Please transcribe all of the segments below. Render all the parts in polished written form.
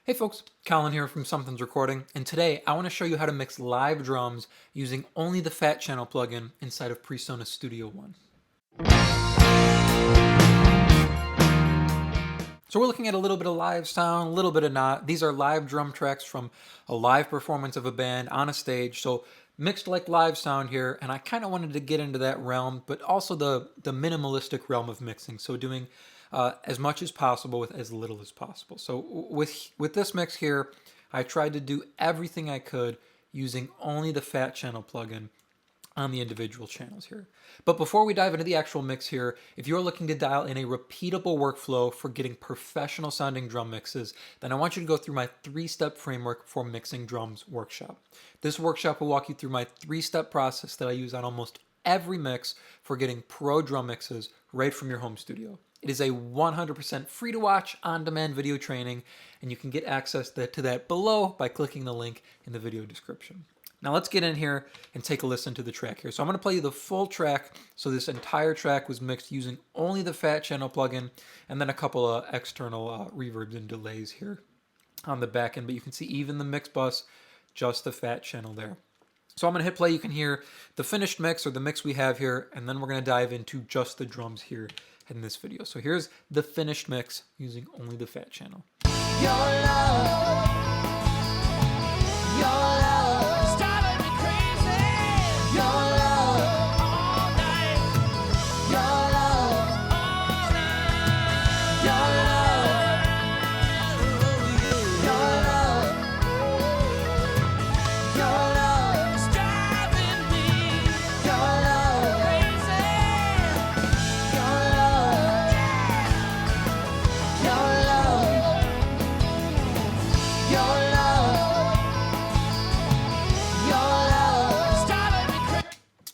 Hey folks, Colin here from Sumthins Recording, and today I want to show you how to mix live drums using only the Fat Channel plugin inside of Presonus Studio One. So we're looking at a little bit of live sound, a little bit of not. These are live drum tracks from a live performance of a band on a stage, so mixed like live sound here, and I kind of wanted to get into that realm, but also the minimalistic realm of mixing, so doing as much as possible with as little as possible. So with this mix here, I tried to do everything I could using only the Fat Channel plugin on the individual channels here. But before we dive into the actual mix here, if you're looking to dial in a repeatable workflow for getting professional sounding drum mixes, then I want you to go through my 3-step framework for mixing drums workshop. This workshop will walk you through my 3-step process that I use on almost every mix for getting pro drum mixes right from your home studio. It is a 100% free to watch on-demand video training, and you can get access to that below by clicking the link in the video description. Now let's get in here and take a listen to the track here. So I'm going to play you the full track. So this entire track was mixed using only the Fat Channel plugin and then a couple of external reverbs and delays here on the back end. But you can see even the mix bus, just the Fat Channel there. So I'm going to hit play. You can hear the finished mix or the mix we have here, and then we're going to dive into just the drums here in this video. So here's the finished mix using only the Fat Channel. Your love, your love.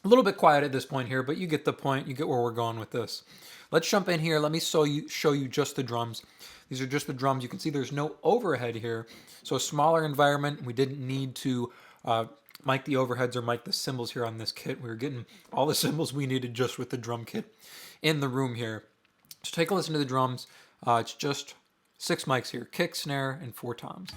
A little bit quiet at this point here, but you get the point. You get where we're going with this. Let's jump in here. Let me show you just the drums. These are just the drums. You can see there's no overhead here. So a smaller environment. We didn't need to mic the overheads or mic the cymbals here on this kit. We were getting all the cymbals we needed just with the drum kit in the room here. So take a listen to the drums. It's just 6 mics here. Kick, snare, and 4 toms.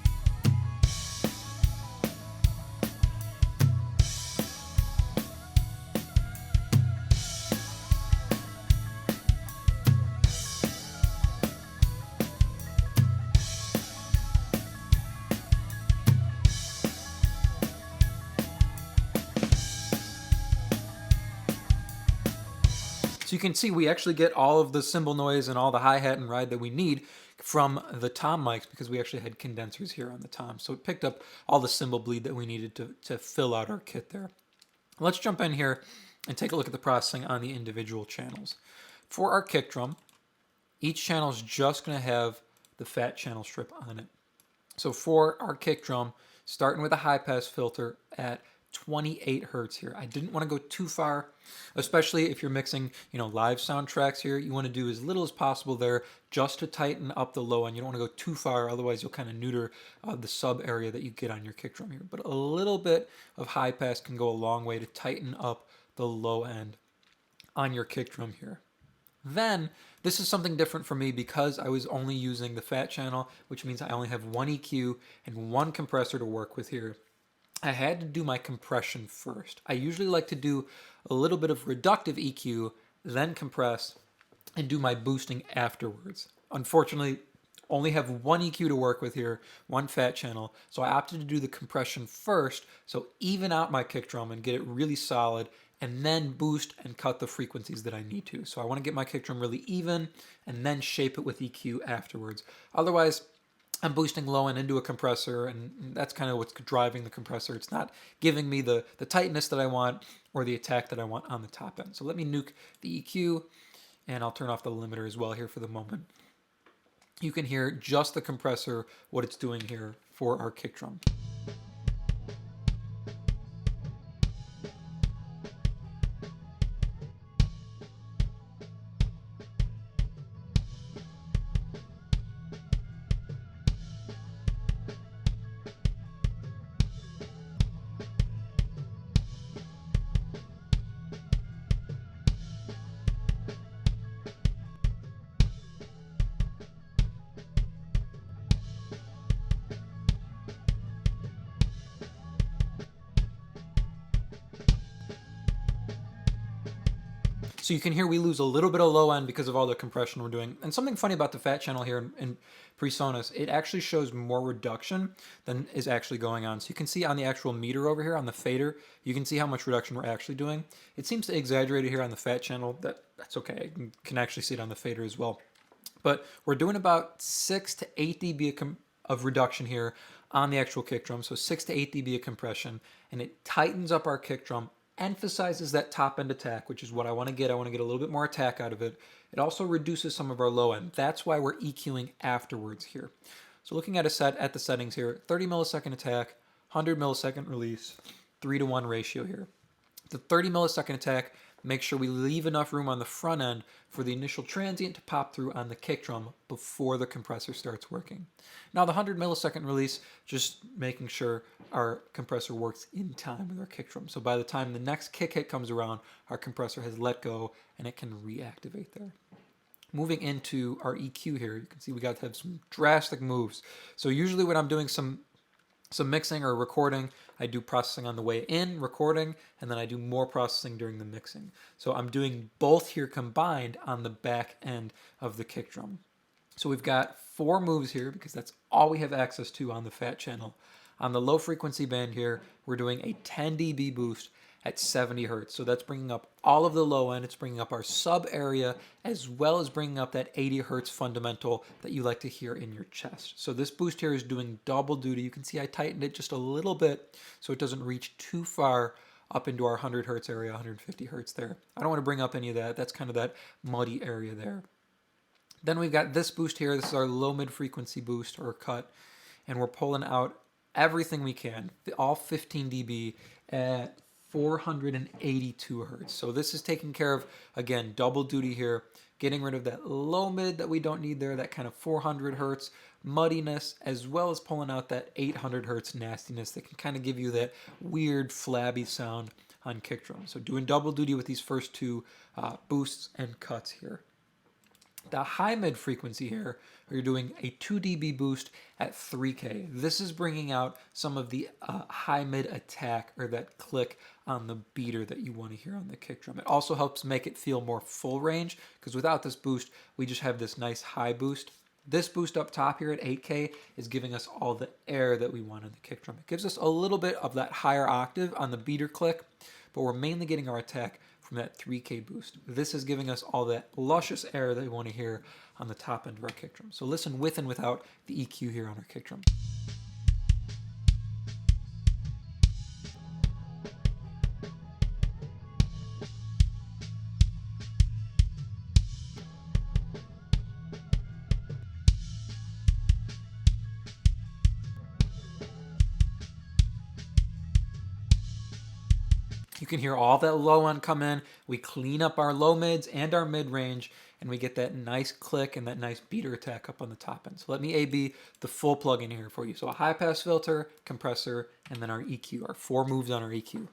So you can see we actually get all of the cymbal noise and all the hi-hat and ride that we need from the tom mics because we actually had condensers here on the tom. So it picked up all the cymbal bleed that we needed to fill out our kit there. Let's jump in here and take a look at the processing on the individual channels. For our kick drum, each channel is just going to have the Fat Channel strip on it. So for our kick drum, starting with a high-pass filter at 28 hertz here. I didn't want to go too far, especially if you're mixing, live soundtracks here. You want to do as little as possible there just to tighten up the low end. You don't want to go too far, otherwise you'll kind of neuter the sub area that you get on your kick drum here. But a little bit of high pass can go a long way to tighten up the low end on your kick drum here. Then, this is something different for me because I was only using the Fat Channel, which means I only have 1 EQ and 1 compressor to work with here. I had to do my compression first. I usually like to do a little bit of reductive EQ, then compress, and do my boosting afterwards. Unfortunately, only have 1 EQ to work with here, 1 Fat Channel, so I opted to do the compression first, so even out my kick drum and get it really solid, and then boost and cut the frequencies that I need to. So I want to get my kick drum really even, and then shape it with EQ afterwards. Otherwise, I'm boosting low end into a compressor, and that's kind of what's driving the compressor. It's not giving me the tightness that I want or the attack that I want on the top end. So let me nuke the EQ, and I'll turn off the limiter as well here for the moment. You can hear just the compressor, what it's doing here for our kick drum. So you can hear we lose a little bit of low end because of all the compression we're doing. And something funny about the fat channel here in Presonus, it actually shows more reduction than is actually going on. So you can see on the actual meter over here on the fader, you can see how much reduction we're actually doing. It seems to exaggerate it here on the fat channel. That's okay. You can actually see it on the fader as well. But we're doing about 6 to 8 dB of reduction here on the actual kick drum. So 6 to 8 dB of compression, and it tightens up our kick drum, emphasizes that top end attack, which is what I want to get. I want to get a little bit more attack out of it. It also reduces some of our low end. That's why we're EQing afterwards here. So looking at the settings here, 30 millisecond attack, 100 millisecond release, 3-to-1 ratio here. The 30 millisecond attack, make sure we leave enough room on the front end for the initial transient to pop through on the kick drum before the compressor starts working. Now the 100 millisecond release, just making sure our compressor works in time with our kick drum. So by the time the next kick hit comes around, our compressor has let go and it can reactivate there. Moving into our EQ here, you can see we got to have some drastic moves. So usually when I'm doing some mixing or recording, I do processing on the way in, recording, and then I do more processing during the mixing. So I'm doing both here combined on the back end of the kick drum. So we've got 4 moves here because that's all we have access to on the fat channel. On the low frequency band here, we're doing a 10 dB boost at 70 hertz. So that's bringing up all of the low end. It's bringing up our sub area as well as bringing up that 80 hertz fundamental that you like to hear in your chest. So this boost here is doing double duty. You can see I tightened it just a little bit so it doesn't reach too far up into our 100 hertz area, 150 hertz there. I don't want to bring up any of that. That's kind of that muddy area there. Then we've got this boost here. This is our low mid frequency boost or cut. And we're pulling out everything we can, all 15 dB at 482 hertz. So this is taking care of, again, double duty here, getting rid of that low mid that we don't need there, that kind of 400 hertz muddiness, as well as pulling out that 800 hertz nastiness that can kind of give you that weird flabby sound on kick drum. So doing double duty with these first 2 boosts and cuts here. The high mid frequency here, you're doing a 2 dB boost at 3K. This is bringing out some of the high mid attack or that click on the beater that you want to hear on the kick drum. It also helps make it feel more full range because without this boost, we just have this nice high boost. This boost up top here at 8K is giving us all the air that we want on the kick drum. It gives us a little bit of that higher octave on the beater click, but we're mainly getting our attack from that 3K boost. This is giving us all that luscious air that we want to hear on the top end of our kick drum. So listen with and without the EQ here on our kick drum. You can hear all that low end come in. We clean up our low mids and our mid range, and we get that nice click and that nice beater attack up on the top end. So let me A/B the full plug-in here for you. So a high pass filter, compressor, and then our EQ, our 4 moves on our EQ.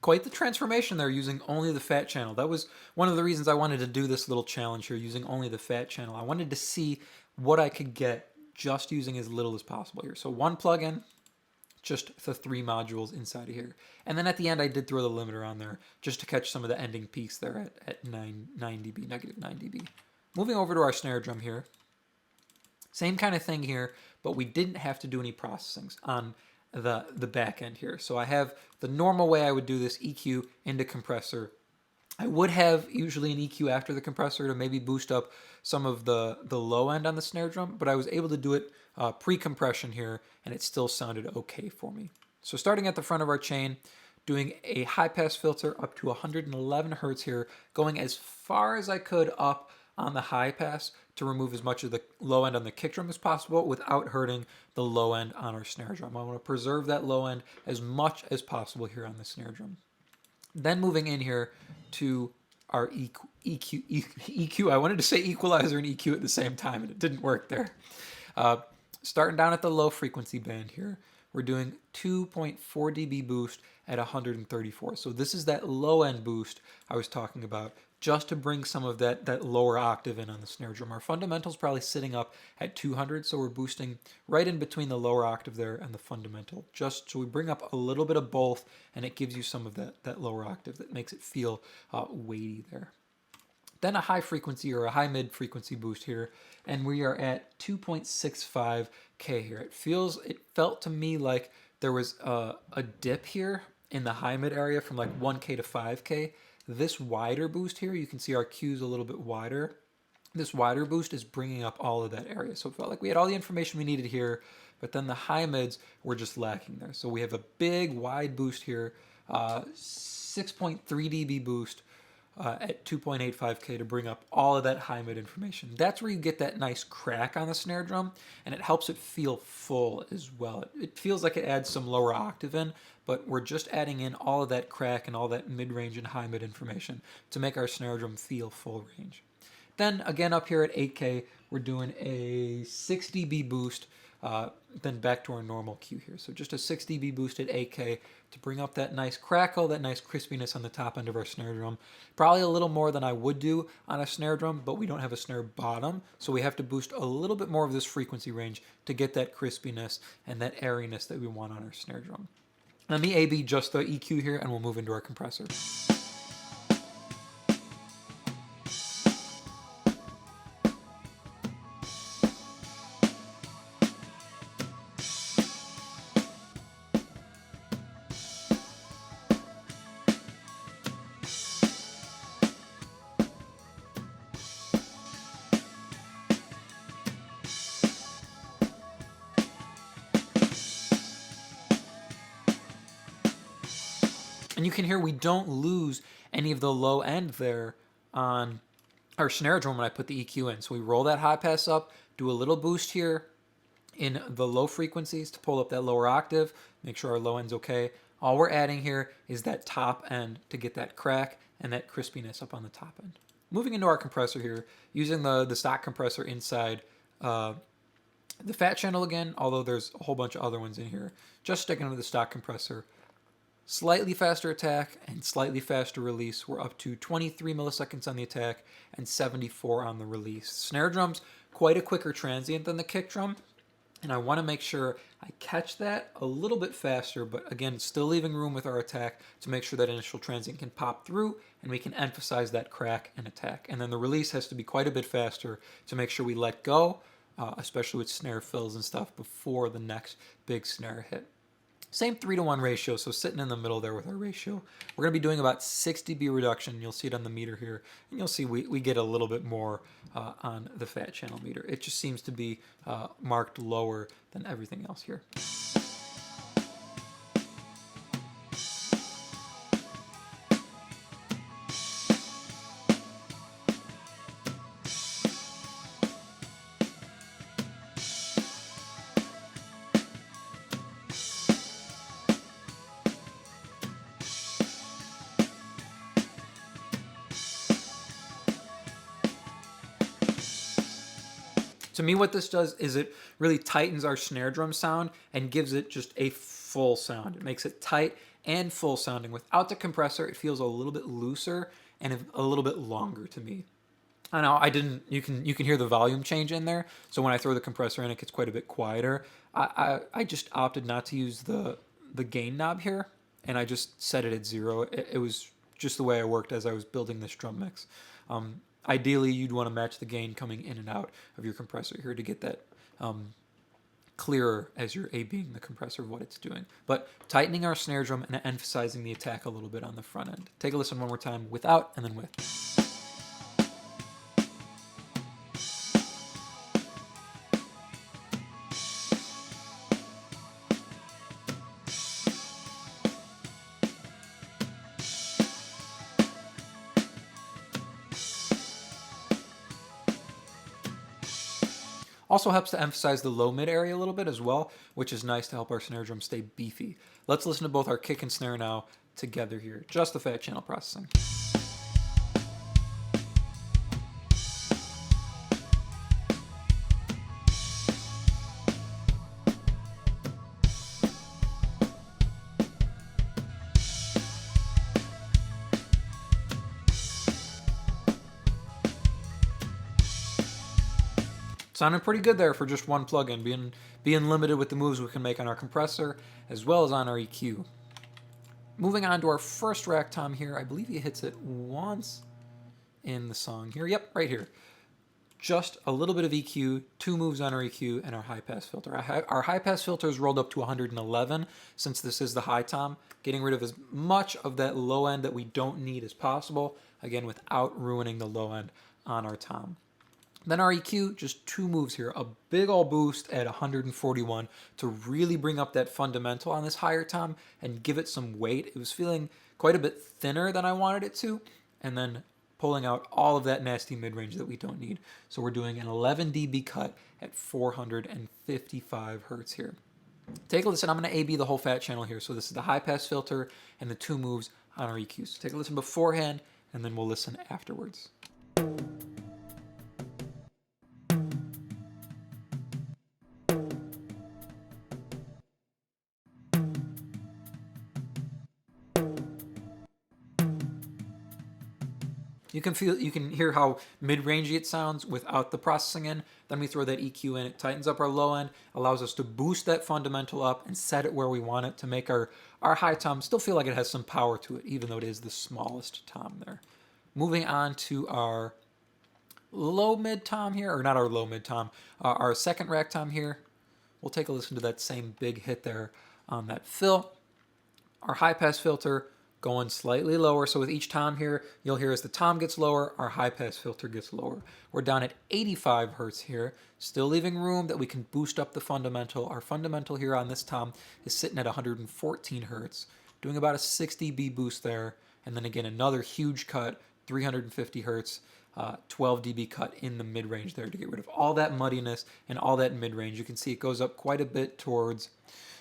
Quite the transformation there using only the fat channel. That was one of the reasons I wanted to do this little challenge here using only the fat channel. I wanted to see what I could get just using as little as possible here. So 1 plugin, just the 3 modules inside of here. And then at the end I did throw the limiter on there just to catch some of the ending peaks there at 9 dB, negative 9 dB. Moving over to our snare drum here. Same kind of thing here, but we didn't have to do any processings on the back end here. So I have the normal way I would do this, EQ into compressor. I would have usually an EQ after the compressor to maybe boost up some of the low end on the snare drum, but I was able to do it pre-compression here, and it still sounded okay for me. So starting at the front of our chain, doing a high pass filter up to 111 hertz here, going as far as I could up on the high pass to remove as much of the low end on the kick drum as possible without hurting the low end on our snare drum. I want to preserve that low end as much as possible here on the snare drum. Then moving in here to our EQ. I wanted to say equalizer and EQ at the same time, and it didn't work there. Starting down at the low frequency band here, we're doing 2.4 dB boost at 134. So this is that low end boost I was talking about, just to bring some of that lower octave in on the snare drum. Our fundamental's probably sitting up at 200, so we're boosting right in between the lower octave there and the fundamental, just so we bring up a little bit of both, and it gives you some of that lower octave that makes it feel weighty there. Then a high frequency or a high mid frequency boost here, and we are at 2.65K here. It felt to me like there was a dip here in the high mid area from like 1K to 5K. This wider boost here, you can see our Q's a little bit wider. This wider boost is bringing up all of that area. So it felt like we had all the information we needed here, but then the high mids were just lacking there. So we have a big wide boost here, 6.3 dB boost at 2.85K to bring up all of that high mid information. That's where you get that nice crack on the snare drum, and it helps it feel full as well. It feels like it adds some lower octave in, but we're just adding in all of that crack and all that mid-range and high mid information to make our snare drum feel full range. Then again up here at 8K, we're doing a 6 dB boost, then back to our normal Q here. So just a 6 dB boost at 8K to bring up that nice crackle, that nice crispiness on the top end of our snare drum. Probably a little more than I would do on a snare drum, but we don't have a snare bottom, so we have to boost a little bit more of this frequency range to get that crispiness and that airiness that we want on our snare drum. Let me A/B just the EQ here, and we'll move into our compressor. And you can hear we don't lose any of the low end there on our snare drum when I put the EQ in. So we roll that high pass up, do a little boost here in the low frequencies to pull up that lower octave, make sure our low end's okay. All we're adding here is that top end to get that crack and that crispiness up on the top end. Moving into our compressor here, using the stock compressor inside the fat channel again, although there's a whole bunch of other ones in here. Just sticking with the stock compressor. Slightly faster attack and slightly faster release. We're up to 23 milliseconds on the attack and 74 on the release. Snare drum's quite a quicker transient than the kick drum, and I want to make sure I catch that a little bit faster, but again, still leaving room with our attack to make sure that initial transient can pop through and we can emphasize that crack and attack. And then the release has to be quite a bit faster to make sure we let go, especially with snare fills and stuff, before the next big snare hit. Same 3-to-1 ratio, so sitting in the middle there with our ratio. We're going to be doing about 6 dB reduction. You'll see it on the meter here, and you'll see we get a little bit more on the fat channel meter. It just seems to be marked lower than everything else here. To me, what this does is it really tightens our snare drum sound and gives it just a full sound. It makes it tight and full sounding. Without the compressor, it feels a little bit looser and a little bit longer to me. I know you can hear the volume change in there. So when I throw the compressor in, it gets quite a bit quieter. I just opted not to use the gain knob here, and I just set it at 0. It was just the way I worked as I was building this drum mix. Ideally, you'd want to match the gain coming in and out of your compressor here to get that clearer as you're A-Bing the compressor of what it's doing. But tightening our snare drum and emphasizing the attack a little bit on the front end. Take a listen one more time without and then with. Also helps to emphasize the low mid area a little bit as well, which is nice to help our snare drum stay beefy. Let's listen to both our kick and snare now together here, just the fat channel processing. Sounding pretty good there for just one plugin, being limited with the moves we can make on our compressor as well as on our EQ. Moving on to our first rack tom here, I believe he hits it once in the song here. Yep, right here. Just a little bit of EQ, 2 moves on our EQ, and our high pass filter. Our high pass filter is rolled up to 111 since this is the high tom, getting rid of as much of that low end that we don't need as possible, again without ruining the low end on our tom. Then our EQ, just 2 moves here, a big ol' boost at 141 to really bring up that fundamental on this higher tom and give it some weight. It was feeling quite a bit thinner than I wanted it to, and then pulling out all of that nasty mid-range that we don't need. So we're doing an 11 dB cut at 455 hertz here. Take a listen. I'm going to A-B the whole fat channel here. So this is the high pass filter and the 2 moves on our EQ. So take a listen beforehand, and then we'll listen afterwards. You can hear how mid-rangey it sounds without the processing in. Then we throw that EQ in. It tightens up our low end, allows us to boost that fundamental up and set it where we want it to make our high tom still feel like it has some power to it, even though it is the smallest tom there. Moving on to our low mid tom here, or not our low mid tom, our second rack tom here. We'll take a listen to that same big hit there on that fill. Our high pass filter going slightly lower. So with each tom here, you'll hear as the tom gets lower, our high pass filter gets lower. We're down at 85 hertz here, still leaving room that we can boost up the fundamental. Our fundamental here on this tom is sitting at 114 hertz, doing about a 6 dB boost there. And then again, another huge cut, 350 hertz, 12 dB cut in the mid-range there to get rid of all that muddiness and all that mid-range. You can see it goes up quite a bit towards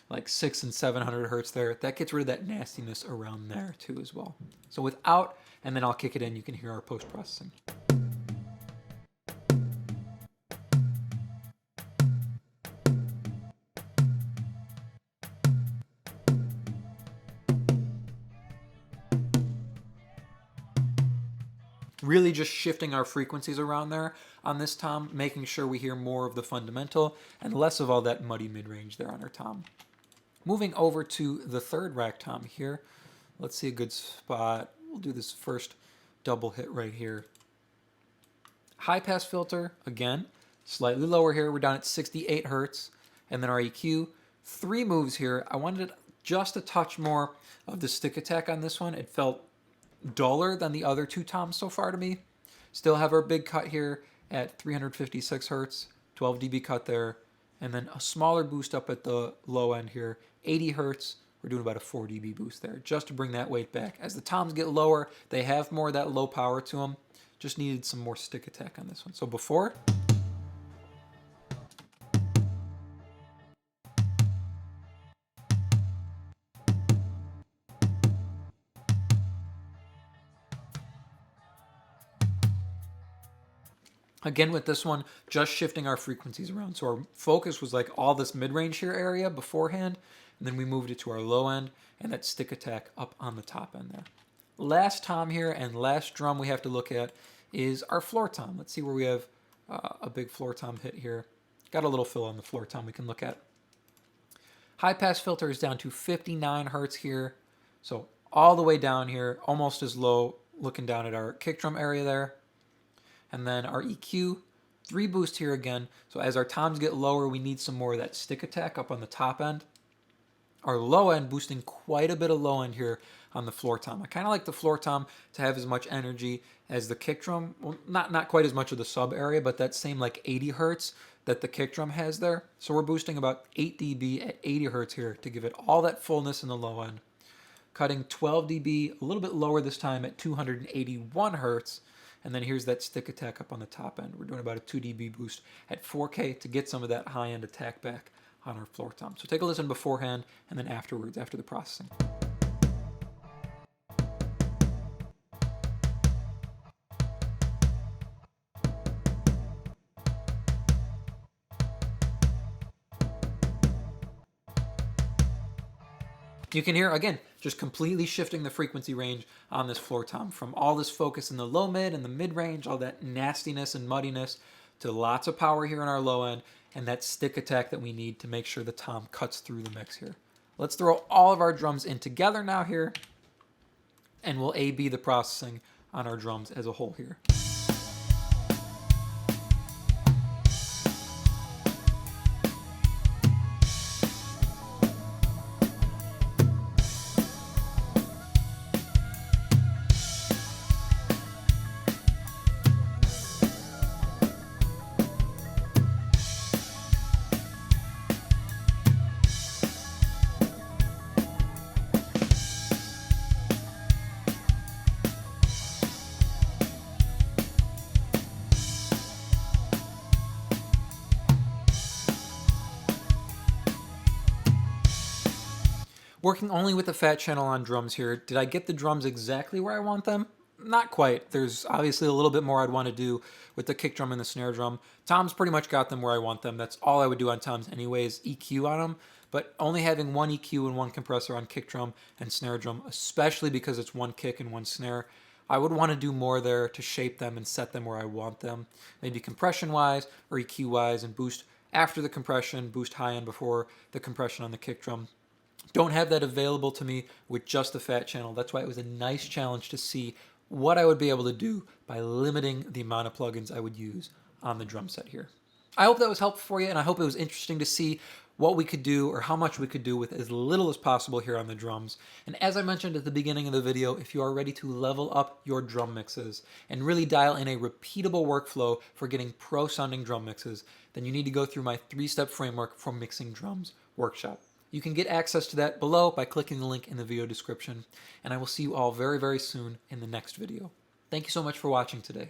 like 600 and 700 hertz there. That gets rid of that nastiness around there too as well. So without, and then I'll kick it in, you can hear our post-processing. Really just shifting our frequencies around there on this tom, making sure we hear more of the fundamental and less of all that muddy mid-range there on our tom. Moving over to the third rack tom here. Let's see a good spot. We'll do this first double hit right here. High pass filter, again, slightly lower here. We're down at 68 hertz. And then our EQ, 3 moves here. I wanted just a touch more of the stick attack on this one. It felt duller than the other 2 toms so far to me. Still have our big cut here at 356 hertz, 12 dB cut there. And then a smaller boost up at the low end here, 80 hertz. We're doing about a 4 dB boost there, just to bring that weight back. As the toms get lower, they have more of that low power to them. Just needed some more stick attack on this one. So before. Again, with this one, just shifting our frequencies around. So our focus was like all this mid-range here area beforehand, and then we moved it to our low end and that stick attack up on the top end there. Last tom here and last drum we have to look at is our floor tom. Let's see where we have a big floor tom hit here. Got a little fill on the floor tom we can look at. High pass filter is down to 59 hertz here. So all the way down here, almost as low, looking down at our kick drum area there. And then our EQ, 3 boost here again. So as our toms get lower, we need some more of that stick attack up on the top end. Our low end boosting quite a bit of low end here on the floor tom. I kind of like the floor tom to have as much energy as the kick drum. Well, not quite as much of the sub area, but that same like 80 hertz that the kick drum has there. So we're boosting about 8 dB at 80 hertz here to give it all that fullness in the low end. Cutting 12 dB, a little bit lower this time at 281 hertz. And then here's that stick attack up on the top end. We're doing about a 2 dB boost at 4K to get some of that high end attack back on our floor tom. So take a listen beforehand and then afterwards, after the processing. You can hear, again, just completely shifting the frequency range on this floor tom from all this focus in the low mid and the mid range, all that nastiness and muddiness, to lots of power here in our low end and that stick attack that we need to make sure the tom cuts through the mix here. Let's throw all of our drums in together now here, and we'll A-B the processing on our drums as a whole here. Working only with the fat channel on drums here, did I get the drums exactly where I want them? Not quite. There's obviously a little bit more I'd want to do with the kick drum and the snare drum. Tom's pretty much got them where I want them. That's all I would do on toms anyways, EQ on them. But only having one EQ and one compressor on kick drum and snare drum, especially because it's one kick and one snare, I would want to do more there to shape them and set them where I want them. Maybe compression-wise or EQ-wise, and boost after the compression, boost high end before the compression on the kick drum. Don't have that available to me with just the fat channel. That's why it was a nice challenge to see what I would be able to do by limiting the amount of plugins I would use on the drum set here. I hope that was helpful for you, and I hope it was interesting to see what we could do or how much we could do with as little as possible here on the drums. And as I mentioned at the beginning of the video, if you are ready to level up your drum mixes and really dial in a repeatable workflow for getting pro-sounding drum mixes, then you need to go through my 3-step framework for mixing drums workshop. You can get access to that below by clicking the link in the video description, and I will see you all very, very soon in the next video. Thank you so much for watching today.